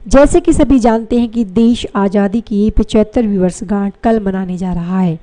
जैसे कि सभी जानते हैं कि देश आज़ादी की 75वीं वर्षगांठ कल मनाने जा रहा है,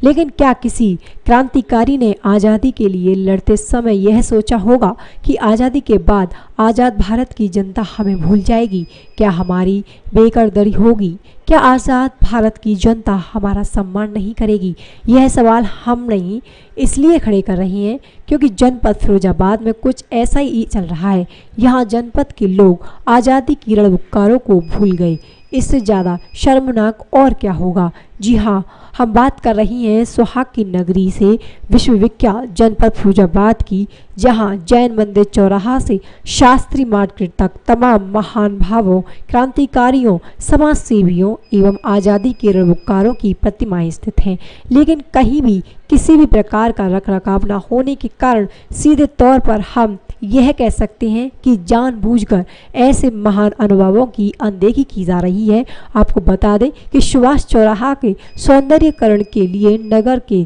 लेकिन क्या किसी क्रांतिकारी ने आज़ादी के लिए लड़ते समय यह सोचा होगा कि आज़ादी के बाद आज़ाद भारत की जनता हमें भूल जाएगी? क्या हमारी बेकदरी होगी? क्या आज़ाद भारत की जनता हमारा सम्मान नहीं करेगी? यह सवाल हम नहीं इसलिए खड़े कर रहे हैं क्योंकि जनपद फिरोजाबाद में कुछ ऐसा ही चल रहा है। यहाँ जनपद के लोग आज़ादी की रणभुक्कारों को भूल गए। इससे ज़्यादा शर्मनाक और क्या होगा? जी हाँ, हम बात कर रही हैं सुहाग की नगरी से विश्वविख्यात जनपद फिरोजाबाद की, जहां जैन मंदिर चौराहा से शास्त्री मार्केट तक तमाम महान भावों, क्रांतिकारियों, समाज सेवियों एवं आज़ादी के रणभुक्कारों की प्रतिमाएं स्थित हैं। लेकिन कहीं भी किसी भी प्रकार का रखरखाव न होने के कारण सीधे तौर पर हम यह कह सकते हैं कि जानबूझकर ऐसे महान अनुभवों की अनदेखी की जा रही है। आपको बता दें कि सुभाष चौराहा के सौंदर्यीकरण के लिए नगर के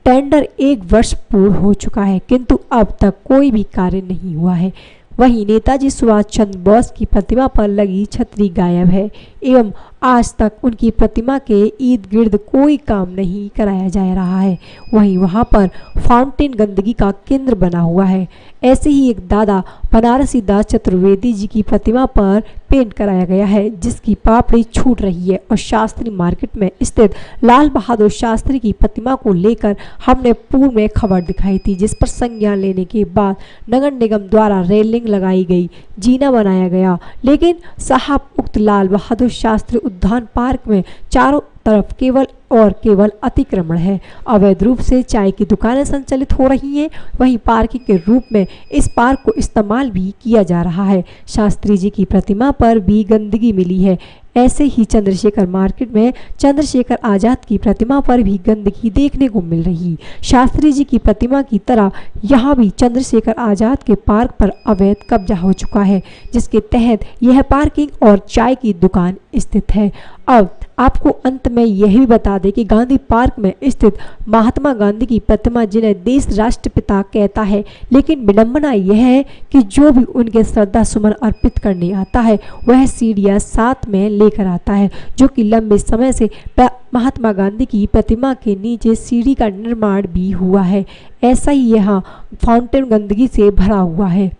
टेंडर 1 वर्ष पूर्ण हो चुका है, किंतु अब तक कोई भी कार्य नहीं हुआ है। वहीं नेताजी सुभाष चंद्र बोस की प्रतिमा पर लगी छतरी गायब है एवं आज तक उनकी प्रतिमा के इर्द गिर्द कोई काम नहीं कराया जा रहा है। वहीं वहां पर फाउंटेन गंदगी का केंद्र बना हुआ है। ऐसे ही एक दादा बनारसी दास चतुर्वेदी जी की प्रतिमा पर पेंट कराया गया है, जिसकी पापड़ी छूट रही है। और शास्त्री मार्केट में स्थित लाल बहादुर शास्त्री की प्रतिमा को लेकर हमने पूर्व में खबर दिखाई थी, जिस पर संज्ञान लेने के बाद नगर निगम द्वारा रेलिंग लगाई गई, जीना बनाया गया। लेकिन साहब, उक्त लाल बहादुर शास्त्री उद्यान पार्क में चारों तरफ केवल अतिक्रमण है। अवैध रूप से चाय की दुकानें संचालित हो रही हैं। वहीं पार्किंग के रूप में इस पार्क को इस्तेमाल भी किया जा रहा है। शास्त्री जी की प्रतिमा पर भी गंदगी मिली है। ऐसे ही चंद्रशेखर मार्केट में चंद्रशेखर आज़ाद की प्रतिमा पर भी गंदगी देखने को मिल रही। शास्त्री जी की प्रतिमा की तरह यहाँ भी चंद्रशेखर आज़ाद के पार्क पर अवैध कब्जा हो चुका है, जिसके तहत यह पार्किंग और चाय की दुकान स्थित है। अब आपको अंत में यह भी बता दें कि गांधी पार्क में स्थित महात्मा गांधी की प्रतिमा, जिन्हें देश राष्ट्रपिता कहता है, लेकिन विडंबना यह है कि जो भी उनके श्रद्धा सुमन अर्पित करने आता है वह सीढ़ियां साथ में लेकर आता है, जो कि लंबे समय से महात्मा गांधी की प्रतिमा के नीचे सीढ़ी का निर्माण भी हुआ है। ऐसा ही यहाँ फाउंटेन गंदगी से भरा हुआ है।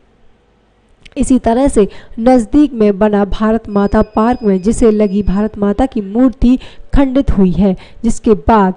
इसी तरह से नज़दीक में बना भारत माता पार्क में जिसे लगी भारत माता की मूर्ति खंडित हुई है, जिसके बाद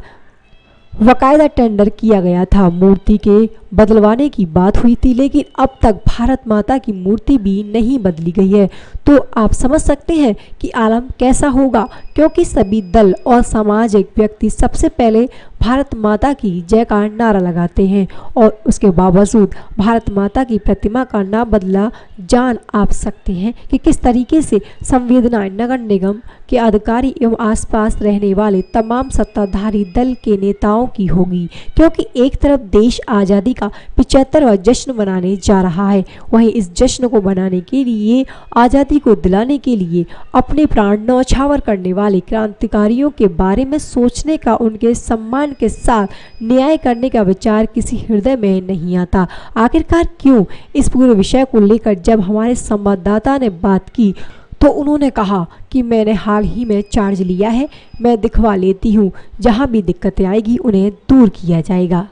बाकायदा टेंडर किया गया था। मूर्ति के बदलवाने की बात हुई थी, लेकिन अब तक भारत माता की मूर्ति भी नहीं बदली गई है। तो आप समझ सकते हैं कि आलम कैसा होगा, क्योंकि सभी दल और सामाजिक व्यक्ति सबसे पहले भारत माता की जय का नारा लगाते हैं और उसके बावजूद भारत माता की प्रतिमा का ना बदला। जान आप सकते हैं कि किस तरीके से संवेदनाएं नगर निगम के अधिकारी एवं आसपास रहने वाले तमाम सत्ताधारी दल के नेताओं की होगी, क्योंकि एक तरफ देश आज़ादी का 75वां जश्न मनाने जा रहा है, वहीं इस जश्न को मनाने के लिए, आज़ादी को दिलाने के लिए अपने प्राण न्यौछावर करने वाले क्रांतिकारियों के बारे में सोचने का, उनके सम्मान के साथ न्याय करने का विचार किसी हृदय में नहीं आता। आखिरकार क्यों? इस पूरे विषय को लेकर जब हमारे संवाददाता ने बात की तो उन्होंने कहा कि मैंने हाल ही में चार्ज लिया है, मैं दिखवा लेती हूँ, जहाँ भी दिक्कतें आएगी उन्हें दूर किया जाएगा।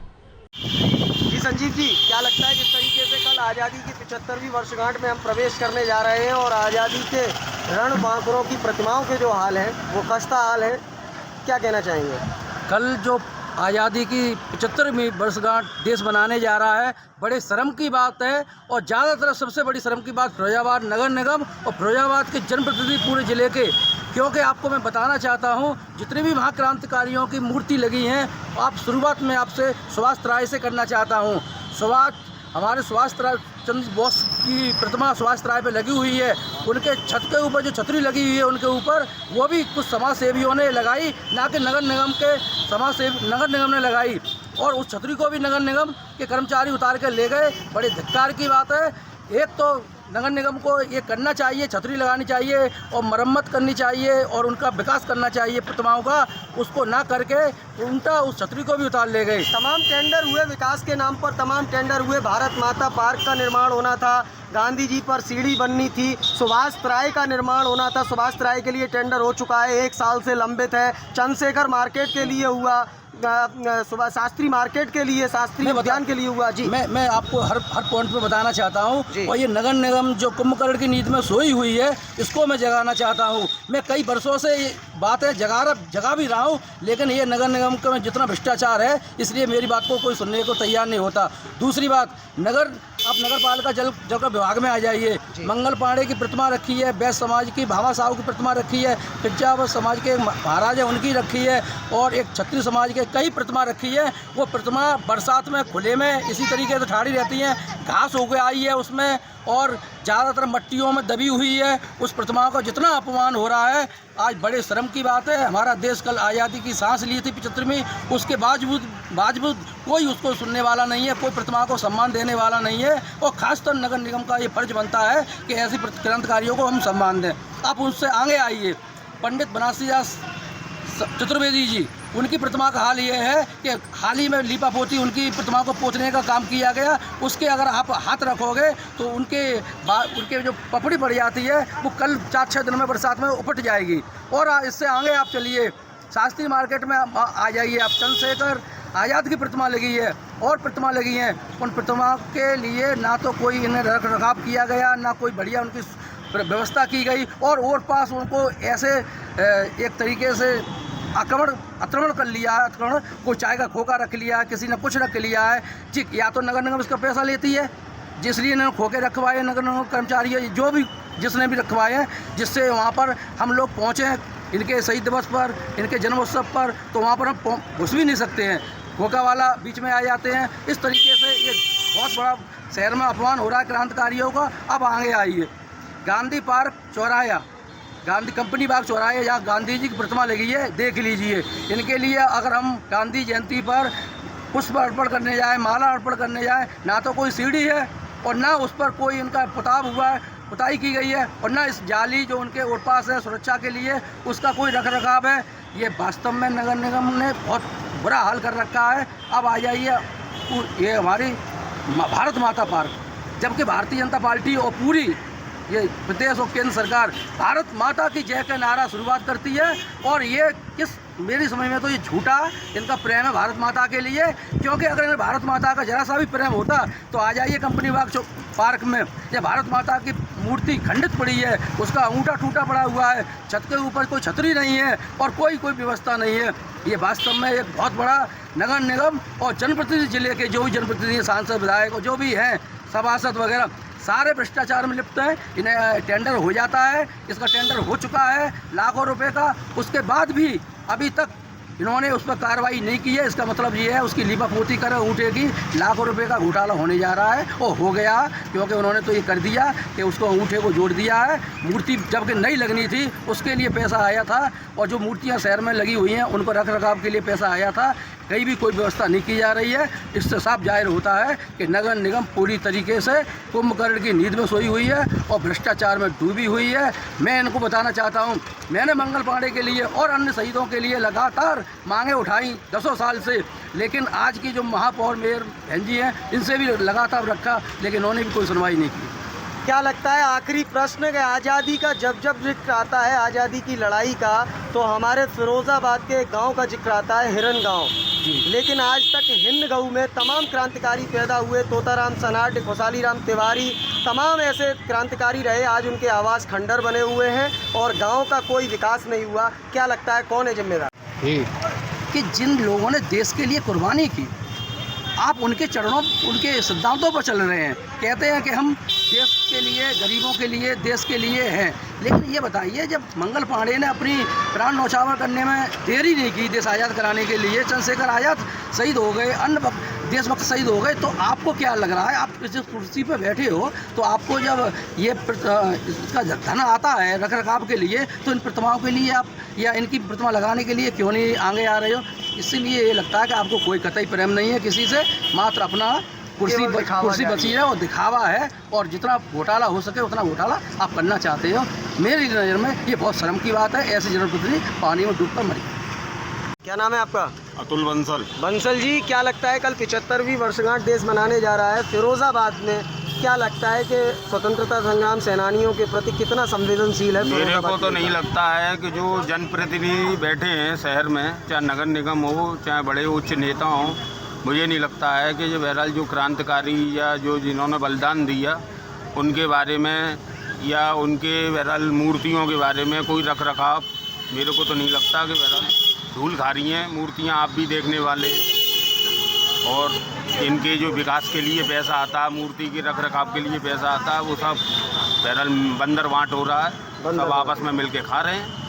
जी संजीव जी, क्या लगता है जिस तरीके से कल आज़ादी की 75वीं वर्षगांठ में हम प्रवेश करने जा रहे हैं और आज़ादी के रणबांकुरों की प्रतिमाओं के जो हाल है वो खस्ता हाल है, क्या कहना चाहेंगे? कल जो आज़ादी की 75वीं वर्षगांठ देश मनाने जा रहा है, बड़े शर्म की बात है। और ज़्यादातर सबसे बड़ी शर्म की बात फिरोजाबाद नगर निगम और फिरोजाबाद के जनप्रतिनिधि पूरे ज़िले के, क्योंकि आपको मैं बताना चाहता हूं, जितने भी वहाँ क्रांतिकारियों की मूर्ति लगी हैं, आप शुरुआत में आपसे सुभाष राय से करना चाहता हूं। हमारे सुभाष चंद्र बोस की प्रतिमा सुभाष राय पे लगी हुई है, उनके छत के ऊपर जो छतरी लगी हुई है उनके ऊपर, वो भी कुछ समाज सेवियों ने लगाई, ना कि नगर निगम के नगर निगम ने लगाई। और उस छतरी को भी नगर निगम के कर्मचारी उतार के ले गए। बड़े धिक्कार की बात है। एक तो नगर निगम को ये करना चाहिए, छतरी लगानी चाहिए और मरम्मत करनी चाहिए और उनका विकास करना चाहिए प्रतिमाओं का। उसको ना करके उल्टा उस छतरी को भी उतार ले गए। तमाम टेंडर हुए विकास के नाम पर, तमाम टेंडर हुए। भारत माता पार्क का निर्माण होना था, गांधी जी पर सीढ़ी बननी थी, सुभाष तराई का निर्माण होना था। सुभाष तराई के लिए टेंडर हो चुका है, 1 साल से लंबित है। चंद्रशेखर मार्केट के लिए हुआ, सुबह शास्त्री मार्केट के लिए, शास्त्री उद्यान के लिए हुआ। जी मैं आपको हर पॉइंट पे बताना चाहता हूँ। और ये नगर निगम जो कुंभकर्ण की नींद में सोई हुई है, इसको मैं जगाना चाहता हूँ। मैं कई वर्षों से ये बातें जगा भी रहा हूँ, लेकिन ये नगर निगम का जितना भ्रष्टाचार है, इसलिए मेरी बात को कोई सुनने को तैयार नहीं होता। दूसरी बात, आप नगर पालिका जल का विभाग में आ जाइए। मंगल पांडे की प्रतिमा रखी है, बैस समाज की भावा साहू की प्रतिमा रखी है, पिज्जावत समाज के महाराज है उनकी रखी है, और एक क्षत्रिय समाज के कई प्रतिमा रखी है। वो प्रतिमा बरसात में खुले में इसी तरीके से ठाड़ी रहती हैं, घास हो गई आई है उसमें, और ज़्यादातर मट्टियों में दबी हुई है। उस प्रतिमा का जितना अपमान हो रहा है, आज बड़े शर्म की बात है। हमारा देश कल आज़ादी की सांस ली थी 75वीं, उसके बावजूद कोई उसको सुनने वाला नहीं है, कोई प्रतिमा को सम्मान देने वाला नहीं है। और खासकर नगर निगम का ये फर्ज बनता है कि ऐसी क्रांतिकारियों को हम सम्मान दें। आप उनसे आगे आइए। पंडित बनारसीदास चतुर्वेदी जी, उनकी प्रतिमा का हाल ये है कि हाल ही में लीपा पोती उनकी प्रतिमा को पोतने का काम किया गया। उसके अगर आप हाथ रखोगे तो उनके जो पपड़ी पड़ जाती है, वो कल 4-6 दिन में बरसात में उपट जाएगी। और इससे आगे आप चलिए, शास्त्री मार्केट में आ जाइए आप, चंद्रशेखर आज़ाद की प्रतिमा लगी है और प्रतिमा लगी हैं। उन प्रतिमा के लिए ना तो कोई इन्हें रख रखाव किया गया, ना कोई बढ़िया उनकी व्यवस्था की गई, और पास उनको ऐसे एक तरीके से आक्रमण कर लिया है। कोई चाय का खोखा रख लिया है, किसी ने कुछ रख लिया है जी। या तो नगर निगम इसका पैसा लेती है, जिसलिए इन्होंने खोखे रखवाए नगर निगम कर्मचारी जो भी जिसने भी रखवाए हैं, जिससे वहाँ पर हम लोग पहुँचे इनके शहीद दिवस पर, इनके जन्मोत्सव पर, तो वहाँ पर हम घुस भी नहीं सकते हैं। खोखा वाला बीच में आ जाते हैं। इस तरीके से ये बहुत बड़ा शहर में अपमान हो रहा है क्रांतिकारियों का। अब आगे आइए, गांधी पार्क चौराहा, गांधी कंपनी बाग चौराहे, जहाँ गांधी जी की प्रतिमा लगी है, देख लीजिए। इनके लिए अगर हम गांधी जयंती पर पुष्प अर्पण करने जाए, माला अर्पण करने जाए, ना तो कोई सीढ़ी है और ना उस पर कोई इनका पुताई की गई है, और ना इस जाली जो उनके ओर पास है सुरक्षा के लिए, उसका कोई रख रखाव है। ये वास्तव में नगर निगम ने बहुत बुरा हाल कर रखा है। अब आ जाइए, ये हमारी भारत माता पार्क, जबकि भारतीय जनता पार्टी और पूरी ये प्रदेश और केंद्र सरकार भारत माता की जय का नारा शुरुआत करती है, और ये मेरी समझ में तो ये झूठा इनका प्रेम है भारत माता के लिए। क्योंकि अगर इन्हें भारत माता का जरा सा भी प्रेम होता तो आ जाइए कंपनी बाग पार्क में। ये भारत माता की मूर्ति खंडित पड़ी है, उसका अंगूठा टूटा पड़ा हुआ है, छत के ऊपर कोई छतरी नहीं है और कोई व्यवस्था नहीं है। ये वास्तव में एक बहुत बड़ा नगर निगम और जनप्रतिनिधि, जिले के जो भी जनप्रतिनिधि, सांसद, विधायक जो भी हैं, सभासद वगैरह, सारे भ्रष्टाचार में लिप्त हैं। इन्हें टेंडर हो जाता है, इसका टेंडर हो चुका है लाखों रुपए का, उसके बाद भी अभी तक इन्होंने उस पर कार्रवाई नहीं की है। इसका मतलब ये है उसकी लीपापोती कर उठेगी, लाखों रुपए का घोटाला होने जा रहा है, और हो गया, क्योंकि उन्होंने तो ये कर दिया कि उसको अंगूठे को जोड़ दिया है। मूर्ति जबकि नहीं लगनी थी उसके लिए पैसा आया था, और जो मूर्तियां शहर में लगी हुई हैं उनको रख रखाव के लिए पैसा आया था। कहीं भी कोई व्यवस्था नहीं की जा रही है। इससे साफ जाहिर होता है कि नगर निगम पूरी तरीके से कुंभकर्ण की नींद में सोई हुई है और भ्रष्टाचार में डूबी हुई है। मैं इनको बताना चाहता हूं, मैंने मंगल पांडे के लिए और अन्य शहीदों के लिए लगातार मांगे उठाई 10 साल से, लेकिन आज की जो महापौर मेयर बहन जी हैं, इनसे भी लगातार रखा, लेकिन उन्होंने भी कोई सुनवाई नहीं की। क्या लगता है, आखिरी प्रश्न कि आज़ादी का जब जिक्र आता है, आज़ादी की लड़ाई का, तो हमारे फिरोज़ाबाद के गांव का जिक्र आता है, हिरन गांव। लेकिन आज तक हिंद गांव में तमाम क्रांतिकारी पैदा हुए, तोताराम सनाड, खुशाली राम तिवारी, तमाम ऐसे क्रांतिकारी रहे, आज उनके आवास खंडर बने हुए हैं और गांव का कोई विकास नहीं हुआ। क्या लगता है, कौन है जिम्मेदार? कि जिन लोगों ने देश के लिए कुर्बानी की, आप उनके चरणों, उनके सिद्धांतों पर चल रहे हैं। कहते हैं कि हम देश के लिए, गरीबों के लिए, देश के लिए हैं, लेकिन ये बताइए, जब मंगल पांडे ने अपनी प्राण न्यौछावर करने में देरी नहीं की देश आज़ाद कराने के लिए, चंद्रशेखर आज़ाद शहीद हो गए, अन्य देशभक्त शहीद हो गए, तो आपको क्या लग रहा है, आप इस कुर्सी पर बैठे हो, तो आपको जब ये इसका धन आता है रख रखाव के लिए, तो इन प्रतिमाओं के लिए आप, या इनकी प्रतिमा लगाने के लिए क्यों नहीं आगे आ रहे हो? इसीलिए ये लगता है कि आपको कोई कतई प्रेम नहीं है किसी से, मात्र अपना कुर्सी केवल दिखावा कुर्सी जारी बची है और दिखावा है, और जितना घोटाला हो सके उतना घोटाला आप करना चाहते हो। मेरी नज़र में ये बहुत शर्म की बात है, ऐसे जनप्रतिनिधि पानी में डूब कर मरी। क्या नाम है आपका? अतुल बंसल। बंसल जी, क्या लगता है कल 75वीं वर्षगांठ देश मनाने जा रहा है फिरोजाबाद में, क्या लगता है कि स्वतंत्रता संग्राम सेनानियों के प्रति कितना संवेदनशील है मेरे फिरोजाबाद को तो की नहीं जनता? लगता है कि जो जनप्रतिनिधि बैठे हैं शहर में, चाहे नगर निगम हो चाहे बड़े उच्च नेता हों, मुझे नहीं लगता है कि जो बहरहाल जो क्रांतिकारी या जो जिन्होंने बलिदान दिया उनके बारे में या उनके बहरहाल मूर्तियों के बारे में कोई रख रखाव, मेरे को तो नहीं लगता कि बहरहाल धूल खा रही हैं मूर्तियाँ, आप भी देखने वाले हैं। और इनके जो विकास के लिए पैसा आता है, मूर्ति के रख रखाव के लिए पैसा आता है, वो सब बहरहाल बंदर बांट हो रहा है, सब आपस में मिल के खा रहे हैं।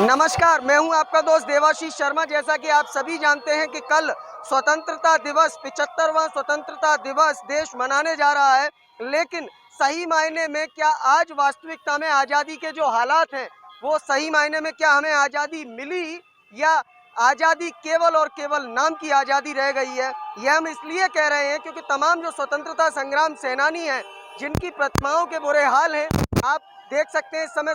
नमस्कार, मैं हूं आपका दोस्त देवाशीष शर्मा। जैसा कि आप सभी जानते हैं कि कल स्वतंत्रता दिवस 75वां स्वतंत्रता दिवस देश मनाने जा रहा है, लेकिन सही मायने में क्या आज वास्तविकता में आज़ादी के जो हालात हैं वो सही मायने में क्या हमें आज़ादी मिली या आज़ादी केवल और केवल नाम की आज़ादी रह गई है? यह हम इसलिए कह रहे हैं क्योंकि तमाम जो स्वतंत्रता संग्राम सेनानी हैं जिनकी प्रतिमाओं के बुरे हाल हैं, आप देख सकते हैं इस समय